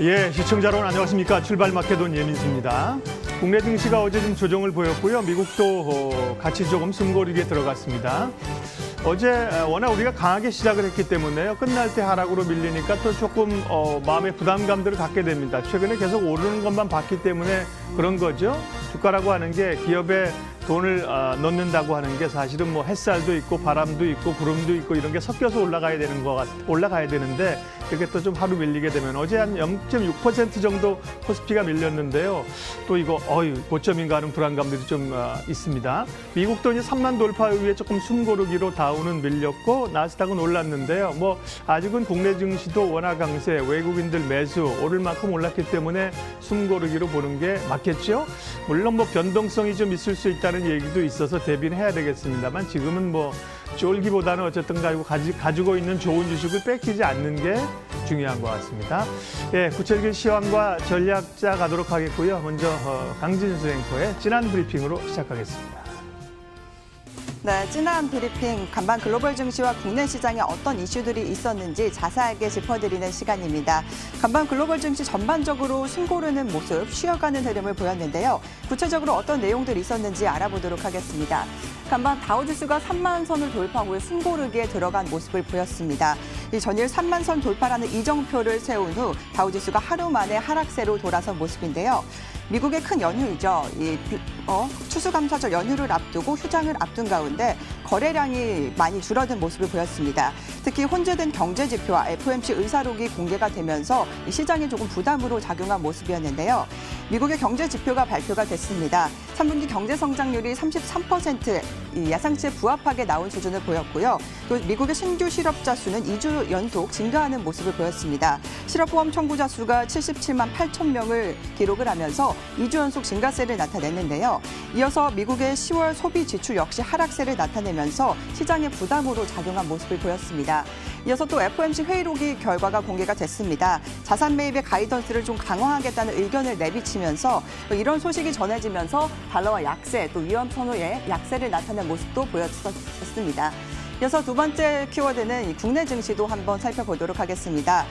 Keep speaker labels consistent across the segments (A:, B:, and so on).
A: 예, 시청자 여러분 안녕하십니까. 출발마켓온 예민수입니다. 국내 증시가 어제 좀 조정을 보였고요. 미국도 같이 조금 숨고르기에 들어갔습니다. 어제 워낙 우리가 강하게 시작을 했기 때문에요. 끝날 때 하락으로 밀리니까 또 조금 마음의 부담감들을 갖게 됩니다. 최근에 계속 오르는 것만 봤기 때문에 그런 거죠. 주가라고 하는 게 기업에 돈을 넣는다고 하는 게 사실은 뭐 햇살도 있고 바람도 있고 구름도 있고 이런 게 섞여서 올라가야 되는데 이렇게 또 좀 하루 밀리게 되면 어제 한 0.6% 정도 코스피가 밀렸는데요. 또 이거 고점인가 하는 불안감들이 좀 있습니다. 미국도 이제 3만 돌파 이후에 조금 숨고르기로 다우는 밀렸고 나스닥은 올랐는데요. 뭐 아직은 국내 증시도 워낙 강세, 외국인들 매수 오를 만큼 올랐기 때문에 숨고르기로 보는 게 맞겠죠. 물론 뭐 변동성이 좀 있을 수 있다는 얘기도 있어서 대비는 해야 되겠습니다만 지금은 뭐 쫄기보다는 어쨌든 가지고 있는 좋은 주식을 뺏기지 않는 게 중요한 것 같습니다. 예, 구체적인 시황과 전략자 가도록 하겠고요. 먼저 강진수 앵커의 진한 브리핑으로 시작하겠습니다.
B: 네, 진한 브리핑, 간밤 글로벌 증시와 국내 시장에 어떤 이슈들이 있었는지 자세하게 짚어드리는 시간입니다. 간밤 글로벌 증시 전반적으로 숨고르는 모습, 쉬어가는 흐름을 보였는데요. 구체적으로 어떤 내용들이 있었는지 알아보도록 하겠습니다. 간밤 다우지수가 3만 선을 돌파 후에 숨고르기에 들어간 모습을 보였습니다. 이 전일 3만 선 돌파라는 이정표를 세운 후 다우지수가 하루 만에 하락세로 돌아선 모습인데요. 미국의 큰 연휴이죠. 추수감사절 연휴를 앞두고 휴장을 앞둔 가운데 거래량이 많이 줄어든 모습을 보였습니다. 특히 혼재된 경제 지표와 FOMC 의사록이 공개가 되면서 이 시장에 조금 부담으로 작용한 모습이었는데요. 미국의 경제 지표가 발표가 됐습니다. 3분기 경제 성장률이 33% 예상치에 부합하게 나온 수준을 보였고요. 또 미국의 신규 실업자 수는 2주 연속 증가하는 모습을 보였습니다. 실업보험 청구자 수가 77만 8천 명을 기록을 하면서 2주 연속 증가세를 나타냈는데요. 이어서 미국의 10월 소비 지출 역시 하락세를 나타내면서 시장의 부담으로 작용한 모습을 보였습니다. 이어서 또 FOMC 회의록이 결과가 공개가 됐습니다. 자산 매입의 가이던스를 좀 강화하겠다는 의견을 내비치면서 이런 소식이 전해지면서 달러와 약세, 또 위험 선호의 약세를 나타낸 모습도 보였었습니다. 이어서 두 번째 키워드는 국내 증시도 한번 살펴보도록 하겠습니다.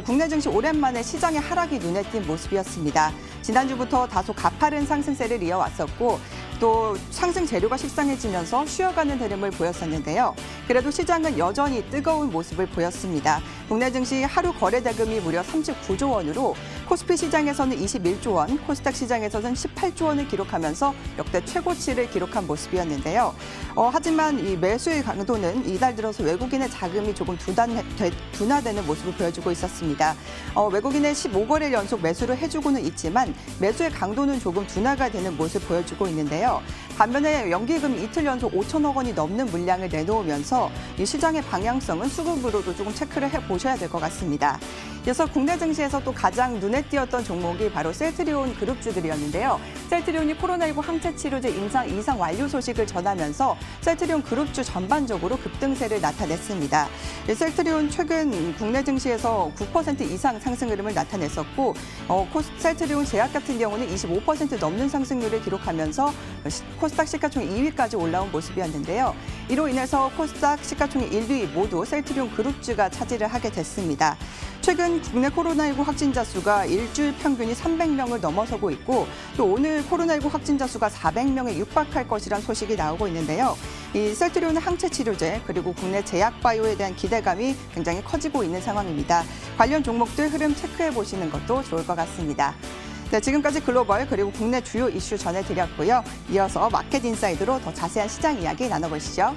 B: 국내 증시 오랜만에 시장의 하락이 눈에 띈 모습이었습니다. 지난주부터 다소 가파른 상승세를 이어왔었고 또 상승 재료가 식상해지면서 쉬어가는 흐름을 보였었는데요. 그래도 시장은 여전히 뜨거운 모습을 보였습니다. 국내 증시 하루 거래 대금이 무려 39조 원으로 코스피 시장에서는 21조 원, 코스닥 시장에서는 18조 원을 기록하면서 역대 최고치를 기록한 모습이었는데요. 하지만 이 매수의 강도는 이달 들어서 외국인의 자금이 조금 둔화되는 모습을 보여주고 있었습니다. 외국인의 15거래일 연속 매수를 해주고는 있지만 매수의 강도는 조금 둔화가 되는 모습을 보여주고 있는데요. 반면에 연기금이 이틀 연속 5천억 원이 넘는 물량을 내놓으면서 이 시장의 방향성은 수급으로도 조금 체크를 해보셔야 될 것 같습니다. 이어서 국내 증시에서 또 가장 눈에 띄었던 종목이 바로 셀트리온 그룹주들이었는데요. 셀트리온이 코로나19 항체 치료제 이상 완료 소식을 전하면서 셀트리온 그룹주 전반적으로 급등세를 나타냈습니다. 셀트리온 최근 국내 증시에서 9% 이상 상승 흐름을 나타냈었고 셀트리온 제약 같은 경우는 25% 넘는 상승률을 기록하면서 코스닥 시가총액 2위까지 올라온 모습이었는데요. 이로 인해서 코스닥 시가총액 1위 모두 셀트리온 그룹주가 차지를 하게 됐습니다. 최근 국내 코로나19 확진자 수가 일주일 평균이 300명을 넘어서고 있고 또 오늘 코로나19 확진자 수가 400명에 육박할 것이란 소식이 나오고 있는데요. 이 셀트리온의 항체 치료제 그리고 국내 제약 바이오에 대한 기대감이 굉장히 커지고 있는 상황입니다. 관련 종목들 흐름 체크해 보시는 것도 좋을 것 같습니다. 네, 지금까지 글로벌 그리고 국내 주요 이슈 전해드렸고요. 이어서 마켓 인사이드로 더 자세한 시장 이야기 나눠보시죠.